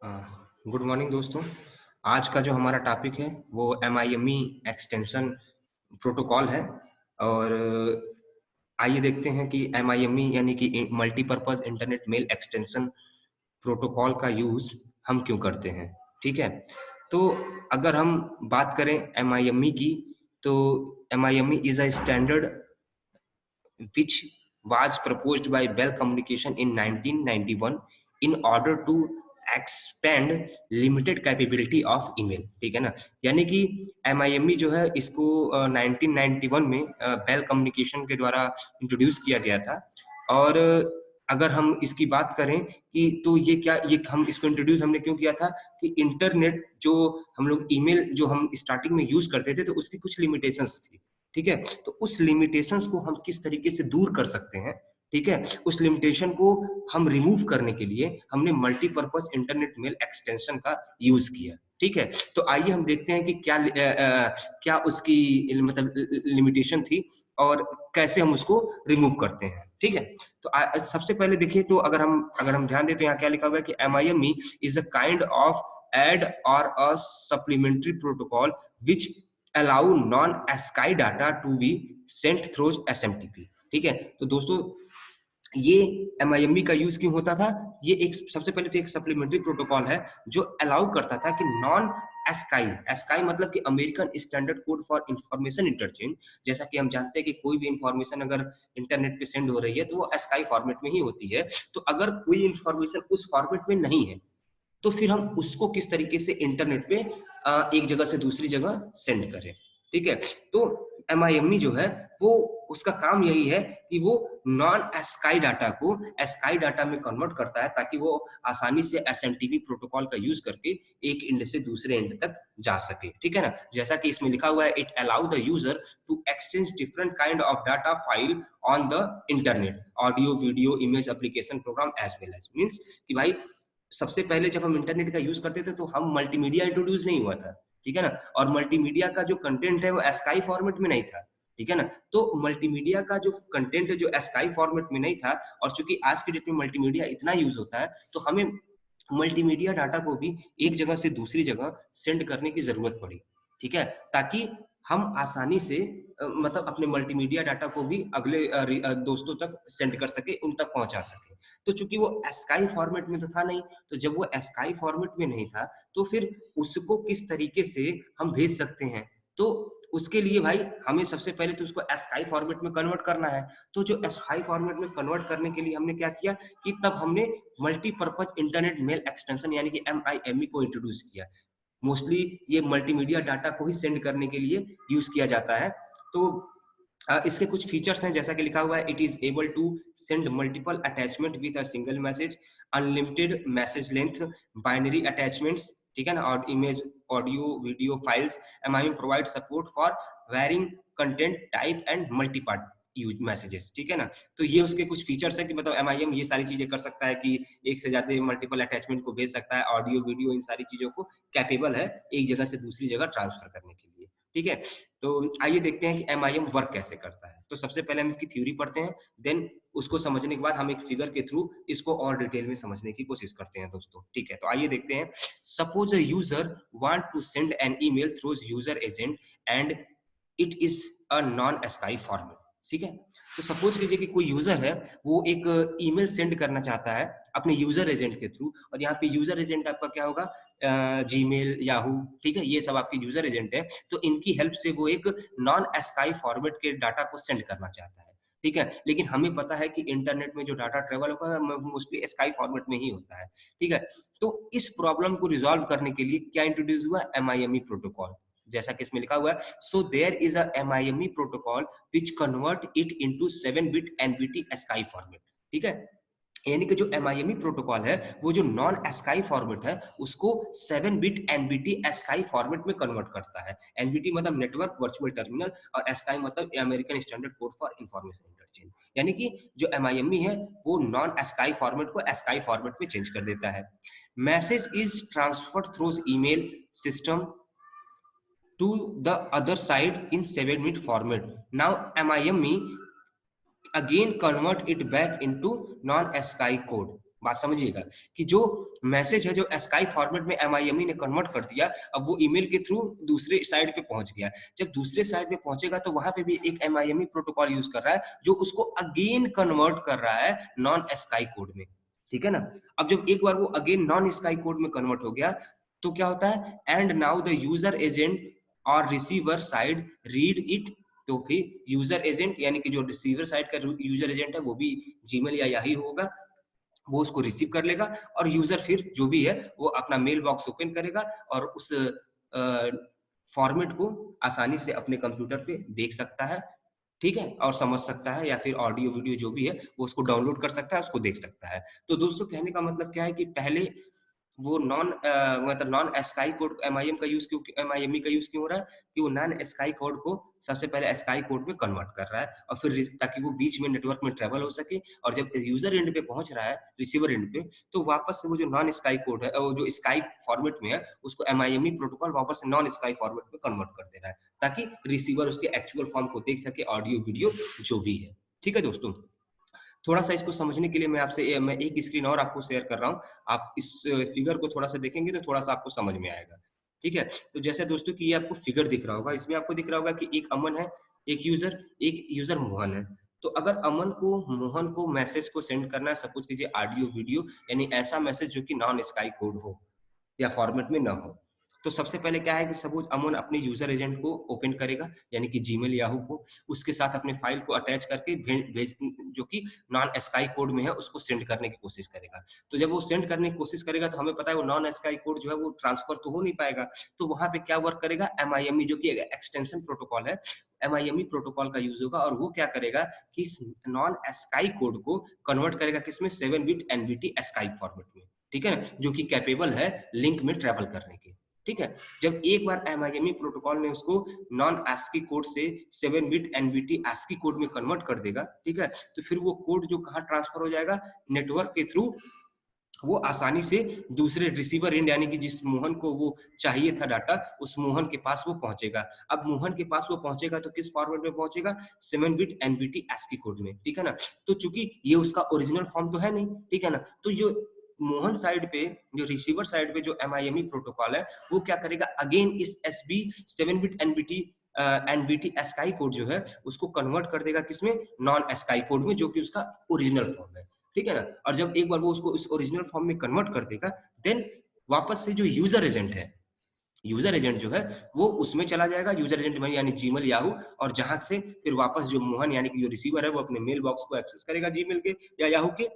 Good morning दोस्तों। आज का जो हमारा टॉपिक है वो MIME एक्सटेंशन प्रोटोकॉल है। और आइए देखते हैं कि MIME यानी कि multipurpose internet mail extension protocol का यूज हम क्यों करते हैं। ठीक है, तो अगर हम बात करें MIME की, तो MIME is a standard which was proposed by Bell Communication in 1991 in order to expand limited capability of email। ठीक है ना, यानी कि MIME जो है इसको 1991 में बेल कम्युनिकेशन के द्वारा इंट्रोड्यूस किया गया था। और अगर हम इसकी बात करें कि तो ये हम इसको इंट्रोड्यूस हमने क्यों किया था कि इंटरनेट जो हम लोग ईमेल जो हम स्टार्टिंग में यूज करते थे तो उसकी कुछ लिमिटेशंस थी। ठीक है, तो उस लिमिटेशंस को हम किस तरीके से दूर कर सकते हैं। ठीक है, उस लिमिटेशन को हम रिमूव करने के लिए हमने मल्टीपर्पज इंटरनेट मेल एक्सटेंशन का यूज किया। ठीक है, तो आइए हम देखते हैं कि क्या उसकी मतलब लिमिटेशन थी और कैसे हम उसको रिमूव करते हैं। ठीक है, तो सबसे पहले देखिए, तो अगर हम ध्यान दें तो यहाँ क्या लिखा हुआ है कि MIME is a kind of ad और a supplementary protocol which allow non-ASCII data to be sent through SMTP। ठीक है, तो दोस्तों ये MIME का यूज क्यों होता था। ये एक सबसे पहले तो एक सप्लीमेंट्री प्रोटोकॉल है जो अलाउ करता था कि नॉन एस्काई मतलब कि American standard code for information interchange. जैसा कि हम जानते हैं कि कोई भी इंफॉर्मेशन अगर इंटरनेट पे सेंड हो रही है तो वो एस्काई फॉर्मेट में ही होती है। तो अगर कोई इंफॉर्मेशन उस फॉर्मेट में नहीं है तो फिर हम उसको किस तरीके से इंटरनेट पे एक जगह से दूसरी जगह सेंड करें। ठीक है, तो MIME जो है वो उसका काम यही है कि वो नॉन एस्काई डाटा को एस्काई डाटा में कन्वर्ट करता है ताकि वो आसानी से SMTP प्रोटोकॉल का यूज करके एक एंड से दूसरे एंड तक जा सके। ठीक है ना, जैसा कि इसमें लिखा हुआ है, it allow the user to exchange different kind of data file on the internet, audio video image application program as well as. Means कि भाई सबसे पहले जब हम इंटरनेट का यूज करते थे तो हम मल्टीमीडिया इंट्रोड्यूस नहीं हुआ था। ठीक है ना, और मल्टीमीडिया का जो कंटेंट है वो एस्काई फॉर्मेट में नहीं था। ठीक है ना, तो मल्टीमीडिया का जो कंटेंट है जो एस्काई फॉर्मेट में नहीं था, और चूंकि आज की डेट में मल्टीमीडिया इतना यूज होता है तो हमें मल्टीमीडिया डाटा को भी एक जगह से दूसरी जगह सेंड करने की जरूरत पड़ी। ठीक है, ताकि हम आसानी से मतलब अपने मल्टीमीडिया डाटा को भी अगले दोस्तों तक सेंड कर सके, उन तक पहुंचा सके। तो चूंकि वो एस्काई फॉर्मेट में तो था नहीं, तो जब वो एस्काई फॉर्मेट में नहीं था तो फिर उसको किस तरीके से हम भेज सकते हैं। तो उसके लिए भाई हमें सबसे पहले तो उसको एस्काई फॉर्मेट में कन्वर्ट करना है। तो जो एस्काई फॉर्मेट में कन्वर्ट करने के लिए हमने क्या किया कि तब हमने मल्टीपर्पज इंटरनेट मेल एक्सटेंशन यानी कि MIME को इंट्रोड्यूस किया। मोस्टली ये मल्टीमीडिया डाटा को ही सेंड करने के लिए यूज किया जाता है। तो इसके कुछ फीचर्स हैं, जैसा कि लिखा हुआ है, it is able to send multiple attachment with a single message, unlimited message length, binary attachments. ठीक है ना, और image audio video files. MIME provide support for varying content type and multipart use messages. ठीक है ना, तो ये उसके कुछ फीचर्स है कि मतलब MIME ये सारी चीजें कर सकता है कि एक से ज्यादा मल्टीपल अटैचमेंट को भेज सकता है, ऑडियो वीडियो इन सारी चीजों को कैपेबल है एक जगह से दूसरी जगह ट्रांसफर करने के लिए। ठीक है, तो आइए देखते हैं कि MIME वर्क कैसे करता है। तो सबसे पहले हम इसकी थ्योरी पढ़ते हैं, देन उसको समझने के बाद हम एक फिगर के थ्रू इसको और डिटेल में समझने की कोशिश करते हैं दोस्तों। ठीक है, तो आइए देखते हैं। Suppose a user want to send an email through user agent and it is a non ASCII format. ठीक है, तो सपोज कीजिए कि कोई यूजर है, वो एक ईमेल सेंड करना चाहता है अपने यूजर एजेंट के थ्रू, और यहाँ पे यूजर एजेंट आपका क्या होगा, जीमेल, याहू। ठीक है, ये सब आपके यूजर एजेंट है। तो इनकी हेल्प से वो एक नॉन एस्काई फॉर्मेट के डाटा को सेंड करना चाहता है। ठीक है, लेकिन हमें पता है कि इंटरनेट में जो डाटा ट्रेवल होगा मोस्टली स्काई फॉर्मेट में ही होता है। ठीक है, तो इस प्रॉब्लम को रिजॉल्व करने के लिए क्या इंट्रोड्यूस हुआ, MIME प्रोटोकॉल। जैसा कि इसमें लिखा हुआ है, so there is a MIME protocol which convert it into 7 bit NVT ASCII format. ठीक है, यानी कि जो MIME प्रोटोकॉल है वो जो नॉन एस्काई फॉर्मेट है उसको 7 बिट एनवीटी एस्काई फॉर्मेट में कन्वर्ट करता है। एनवीटी मतलब नेटवर्क वर्चुअल टर्मिनल, और एस्काई मतलब American standard code for information interchange. यानी कि जो MIME है वो नॉन एस्काई फॉर्मेट को एस्काई फॉर्मेट में चेंज कर देता है। Message is transferred through email system to the other side in 7-bit format. Now MIME again convert it back into non-ASCII code. बात समझिएगा कि जो मैसेज है जो ASCII फॉर्मेट में MIME ने कन्वर्ट कर दिया, अब वो ईमेल के थ्रू दूसरे साइड पे पहुंच गया। जब दूसरे साइड पे पहुंचेगा तो वहां पे भी एक MIME प्रोटोकॉल यूज कर रहा है जो उसको अगेन कन्वर्ट कर रहा है नॉन ASCII कोड में, ठीक है ना। अब जब एक बार वो अगेन नॉन ASCII कोड में कन्वर्ट हो गया तो क्या होता है, and now the user agent और रिसीवर साइड रीड इट। तो फिर यूजर एजेंट यानी कि जो रिसीवर साइड का यूजर एजेंट है वो भी जीमेल या याही होगा, वो उसको रिसीव कर लेगा और यूजर फिर जो भी है वो अपना मेल बॉक्स ओपन करेगा और उस फॉर्मेट को आसानी से अपने कंप्यूटर पे देख सकता है, ठीक है, और समझ सकता है या फिर ऑडियो वीडियो जो भी है वो उसको डाउनलोड कर सकता है, उसको देख सकता है। तो दोस्तों कहने का मतलब क्या है कि पहले वो मतलब नॉन ASCII कोड MIM का यूज क्यों, MIME का यूज क्यों हो रहा है कि वो नॉन ASCII कोड को सबसे पहले ASCII कोड में कन्वर्ट कर रहा है और फिर ताकि वो बीच में नेटवर्क में ट्रेवल हो सके और जब यूजर एंड पे पहुंच रहा है, रिसीवर एंड पे, तो वापस से वो जो नॉन ASCII कोड है वो जो SCII फॉर्मेट में है उसको MIME प्रोटोकॉल वापस से नॉन ASCII फॉर्मेट में कन्वर्ट कर दे रहा है ताकि रिसीवर उसके एक्चुअल फॉर्म को देख सके, ऑडियो वीडियो जो भी है। ठीक है दोस्तों, थोड़ा-सा इसको समझने के लिए मैं एक स्क्रीन और आपको शेयर कर रहा हूँ। आप इस फिगर को थोड़ा-सा देखेंगे तो थोड़ा-सा आपको समझ में आएगा। ठीक है? तो जैसे दोस्तों कि ये आपको फिगर दिख रहा होगा, इसमें आपको दिख रहा होगा कि एक अमन है, एक यूज़र मोहन है। तो अगर अमन को मोहन को मैसेज को सेंड करना है, सपोज़ कीजिए ऑडियो, वीडियो यानी ऐसा मैसेज जो कि नॉन स्काई कोड हो या फॉर्मेट में ना हो। तो सबसे पहले क्या है कि सपोज़ अमन अपने यूज़र एजेंट को ओपन करेगा, यानी कि जीमेल, याहू को, उसके साथ अपने फाइल को अटैच करके भेज जो कि नॉन एस्काई कोड में है, उसको सेंड करने की कोशिश करेगा। तो जब वो सेंड करने की कोशिश करेगा, तो हमें पता है वो नॉन एस्काई कोड जो है वो ट्रांसफर तो हो नहीं पाएगा। तो वहाँ पे क्या वर्क करेगा, एमआईएमई जो कि एक्सटेंशन प्रोटोकॉल है, एमआईएमई प्रोटोकॉल का यूज़ होगा और वो क्या करेगा कि इस नॉन एस्काई कोड को कन्वर्ट करेगा किसमें, 7 बिट एनवीटी एस्काई फॉर्मेट में। ठीक है ना? जो कि कैपेबल है लिंक में ट्रैवल करने के। ठीक है? जब एक बार एमआईएमई प्रोटोकॉल ने उसको नॉन आस्की कोड से 7 बिट एनवीटी आस्की कोड में कन्वर्ट कर देगा, ठीक है? तो फिर वो कोड जो कहाँ ट्रांसफर हो जाएगा, नेटवर्क के थ्रू वो आसानी से दूसरे रिसीवर एंड यानी कि जिस मोहन को वो चाहिए था डाटा, उस मोहन के पास वो पहुंचेगा। अब मोहन के पास वो पहुंचेगा तो किस फॉर्मेट में पहुंचेगा, 7 बिट एनवीटी ASCII कोड में, ठीक है ना? तो चूंकि ये उसका ओरिजिनल फॉर्म तो है नहीं, ठीक है ना? तो जो मोहन साइड पे, जो रिसीवर साइड पे जो एमआईएमई प्रोटोकॉल है, वो क्या करेगा, अगेन इस SB 7 bit NVT ASCII code जो है उसको कन्वर्ट कर देगा किसमें, नॉन ASCII कोड में, जो कि उसका ओरिजिनल फॉर्म है। ठीक है ना? और जब एक बार वो उसको इस ओरिजिनल फॉर्म में कन्वर्ट कर देगा, देन वापस से जो यूजर एजेंट है, यूजर एजेंट जो है वो उसमें चला जाएगा, यूजर एजेंट में यानी जीमेल, याहू, और जहां से फिर वापस जो मोहन यानी कि जो रिसीवर है वो अपने मेल बॉक्स को एक्सेस करेगा जीमेल के या याहू के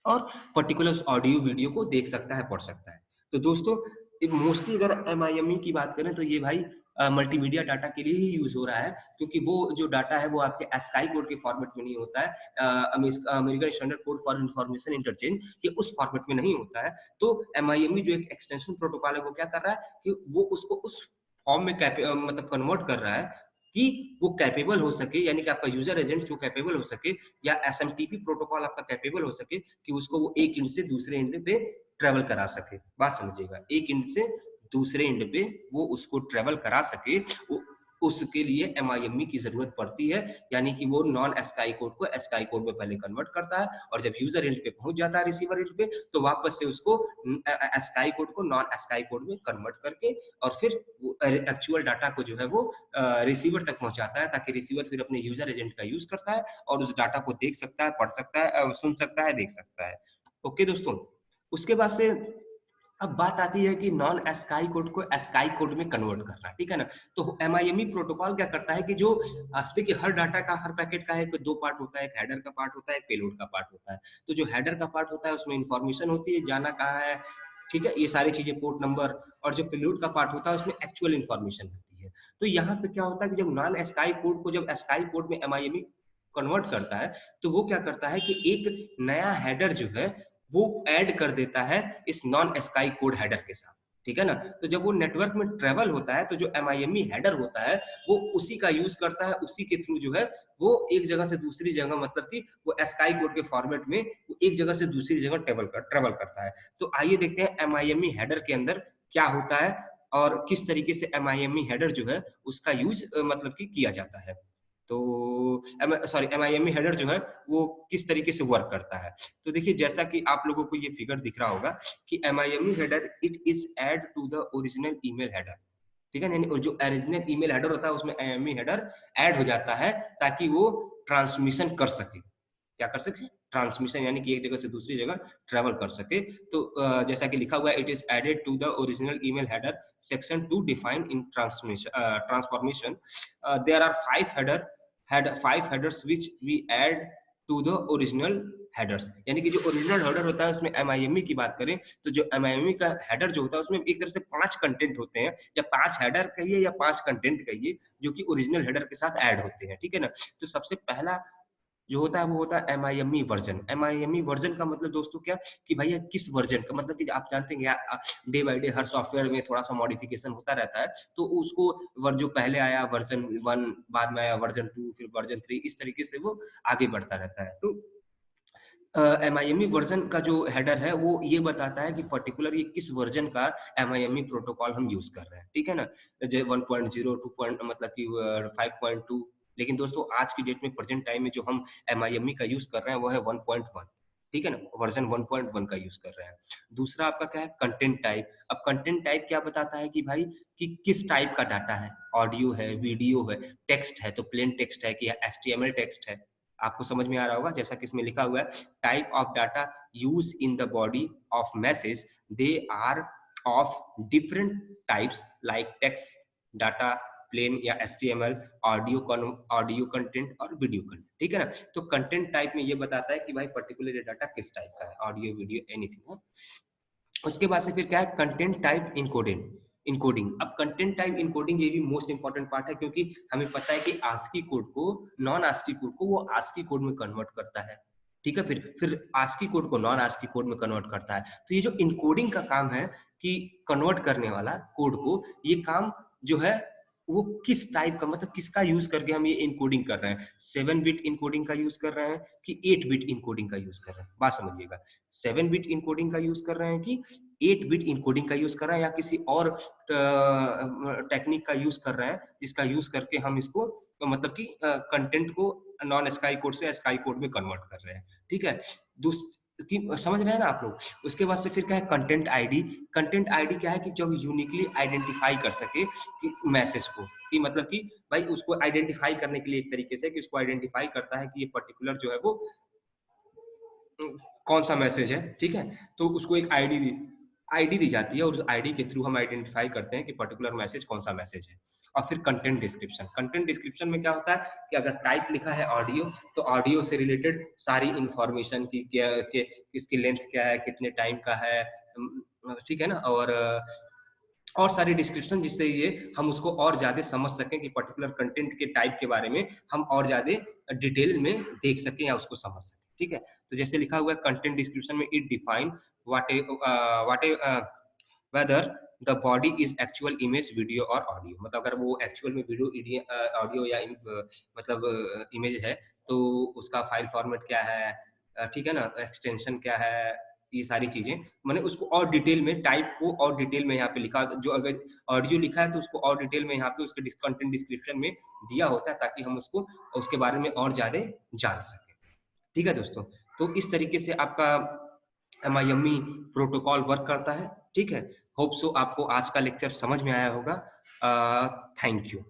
और पर्टिकुलर ऑडियो वीडियो को देख सकता है, पढ़ सकता है। तो दोस्तों मोस्टली अगर एमआईएमई की बात करें तो ये भाई मल्टीमीडिया डाटा के लिए ही यूज हो रहा है, क्योंकि वो जो डाटा है वो आपके ASCII कोड के फॉर्मेट में नहीं होता है, American standard code for information interchange, ये उस फॉर्मेट में नहीं होता है। तो एमआईएमई जो एक एक्सटेंशन प्रोटोकॉल है वो क्या कर रहा है कि वो उसको उस फॉर्म में मतलब कन्वर्ट कर रहा है कि वो कैपेबल हो सके, यानी कि आपका यूजर एजेंट जो कैपेबल हो सके या एसएमटीपी प्रोटोकॉल आपका कैपेबल हो सके कि उसको वो एक एंड से दूसरे एंड पे ट्रेवल करा सके। बात समझिएगा, एक एंड से दूसरे एंड पे वो उसको ट्रेवल करा सके, वो उसके लिए एमआईएमई की जरूरत पड़ती है, यानी कि वो नॉन ASCII कोड को ASCII कोड में पहले कन्वर्ट करता है और जब यूजर एंड पे पहुंच जाता है, रिसीवर एंड पे, तो वापस से उसको ASCII कोड को नॉन ASCII कोड में कन्वर्ट करके और फिर एक्चुअल डाटा को जो है वो रिसीवर तक पहुंचाता है, ताकि रिसीवर फिर अपने यूजर एजेंट का यूज करता है और उस डाटा को देख सकता है, पढ़ सकता है, सुन सकता है, देख सकता है। ओके दोस्तों, उसके बाद से अब बात आती है कि नॉन ASCII कोड को ASCII कोड में कन्वर्ट करना, ठीक है ना? तो एमआईएमई प्रोटोकॉल क्या करता है कि जो देखिए हर डाटा का, हर पैकेट का एक दो पार्ट होता है, एक हेडर का पार्ट होता है, एक पेलोड का पार्ट होता है। तो जो हेडर का पार्ट होता है उसमें इंफॉर्मेशन होती है, जाना कहाँ है, ठीक है, ये सारी चीजें, पोर्ट नंबर, और जो पेलोड का पार्ट होता है उसमें एक्चुअल इंफॉर्मेशन होती है। तो यहाँ पे क्या होता है कि जब नॉन ASCII कोड को जब ASCII कोड में एमआईएमई कन्वर्ट करता है, तो वो क्या करता है कि एक नया हेडर जो है वो ऐड कर देता है इस नॉन ASCII कोड हेडर के साथ, ठीक है ना? तो जब वो नेटवर्क में ट्रेवल होता है तो जो एमआईएमई हेडर होता है वो उसी का यूज करता है, उसी के थ्रू जो है वो एक जगह से दूसरी जगह, मतलब कि वो ASCII कोड के फॉर्मेट में वो एक जगह से दूसरी जगह ट्रेवल करता है। तो आइए देखते हैं एमआईएमई हेडर के अंदर क्या होता है और किस तरीके से एमआईएमई हेडर जो है उसका यूज मतलब कि किया जाता है। तो MIME हेडर जो है वो किस तरीके से वर्क करता है। तो देखिए जैसा कि आप लोगों को ये फिगर दिख रहा होगा कि MIME header it is add to the original email header, ठीक है? यानी जो ओरिजिनल ईमेल हेडर होता है उसमें MIME हेडर ऐड हो जाता है ताकि वो ट्रांसमिशन कर सके। क्या कर सके? ट्रांसमिशन यानी कि एक जगह से दूसरी जगह ट्रैवल कर सके। तो जैसा कि लिखा हुआ है it is added to the original email header section to define in transformation. There are 5 headers which we add to the original headers, यानी कि जो ओरिजिनल हेडर होता है उसमें MIME की बात करें तो जो MIME का हेडर जो होता है उसमें एक तरह से 5 कंटेंट होते हैं, या 5 हेडर कहिए या 5 कंटेंट कहिए जो कि ओरिजिनल हेडर के साथ ऐड होते हैं, ठीक है ना? तो सबसे पहला जो होता है वो होता है MIME वर्जन। MIME वर्जन का मतलब दोस्तों क्या कि भैया किस वर्जन का, मतलब कि आप जानते हैं day by day her software में थोड़ा सा मॉडिफिकेशन होता रहता है, तो उसको जो पहले आया वर्जन 1, बाद में आया वर्जन 2, फिर वर्जन 3, इस तरीके से वो आगे बढ़ता रहता है। तो MIME वर्जन का जो हेडर है वो ये बताता है कि पर्टिकुलर ये किस वर्जन का MIME प्रोटोकॉल हम यूज कर रहे हैं, ठीक है ना? 1.0 मतलब कि 5.2, लेकिन दोस्तों आज की डेट में प्रेजेंट टाइम में जो हम MIME का यूज कर रहे हैं वो है 1.1, ठीक है ना? वर्जन 1.1 का यूज कर रहे हैं। दूसरा आपका क्या है? Content type. अब कंटेंट टाइप क्या बताता है कि भाई कि किस टाइप का डाटा है, ऑडियो है, वीडियो है, टेक्स्ट है तो प्लेन टेक्स्ट है कि HTML टेक्स्ट है। आपको समझ में आ रहा होगा जैसा कि इसमें लिखा हुआ है type of data use in the body of message, they are of different types like text data, plain या HTML, ऑडियो कंटेंट और वीडियो कंटेंट, ठीक है ना? तो कंटेंट टाइप में ये बताता है कि भाई पर्टिकुलर ये डाटा किस टाइप का है, ऑडियो, वीडियो, एनीथिंग है। उसके बाद से फिर क्या है? Content type encoding. इनकोडिंग, अब कंटेंट टाइप इनकोडिंग ये भी मोस्ट इंपॉर्टेंट पार्ट है, क्योंकि हमें पता है कि आस्की कोड को, नॉन आस्की कोड को वो आस्की कोड में कन्वर्ट करता है, ठीक है? फिर आस्की कोड को नॉन आस्की कोड में कन्वर्ट करता है। तो ये जो इनकोडिंग का काम है कि कन्वर्ट करने वाला कोड को, ये काम जो है वो किस टाइप का, मतलब किसका यूज करके हम ये इनकोडिंग कर रहे हैं, 7 बिट इनकोडिंग का यूज कर रहे हैं कि 8 बिट इनकोडिंग का यूज कर रहे हैं, बात समझिएगा। 7 बिट इनकोडिंग का यूज कर रहे हैं कि 8 बिट इनकोडिंग का यूज कर रहे हैं, या किसी और टेक्निक का यूज कर रहे हैं जिसका यूज करके हम इसको मतलब कि कंटेंट को नॉन स्काई कोड से स्काई कोड में कन्वर्ट कर रहे हैं, ठीक है? कि समझ रहे हैं ना आप लोग? उसके बाद से फिर क्या है? Content ID. कंटेंट आईडी क्या है कि जो यूनिकली आइडेंटिफाई कर सके कि मैसेज को, कि मतलब कि भाई उसको आइडेंटिफाई करने के लिए एक तरीके से कि उसको आइडेंटिफाई करता है कि ये पर्टिकुलर जो है वो कौन सा मैसेज है, ठीक है? तो उसको एक आईडी दी जाती है और उस आईडी के थ्रू हम आइडेंटिफाई करते हैं कि पर्टिकुलर मैसेज कौन सा मैसेज है। और फिर कंटेंट डिस्क्रिप्शन। कंटेंट डिस्क्रिप्शन में क्या होता है कि अगर टाइप लिखा है ऑडियो, तो ऑडियो से रिलेटेड सारी इंफॉर्मेशन की क्या कि इसकी लेंथ क्या है, कितने टाइम का है, ठीक है ना? और सारी डिस्क्रिप्शन, जिससे ये हम उसको और ज्यादा समझ सकें कि पर्टिकुलर कंटेंट के टाइप के बारे में हम और ज्यादा डिटेल में देख सकें या उसको समझ सकें, ठीक है? तो जैसे लिखा हुआ है कंटेंट डिस्क्रिप्शन में, it define what whether the body is actual image, video और ऑडियो, मतलब अगर वो एक्चुअल में वीडियो, ऑडियो या मतलब इमेज है तो उसका फाइल फॉर्मेट क्या है, ठीक है ना? एक्सटेंशन क्या है, ये सारी चीजें मैंने उसको और डिटेल में, टाइप को और डिटेल में यहाँ पे लिखा, जो अगर ऑडियो लिखा है तो उसको और डिटेल में यहाँ पे उसके कंटेंट डिस्क्रिप्शन में दिया होता है, ताकि हम उसको उसके बारे में और ज्यादा जान सकें, ठीक है दोस्तों? तो इस तरीके से आपका MIME प्रोटोकॉल वर्क करता है, ठीक है? होप सो आपको आज का लेक्चर समझ में आया होगा। Thank you.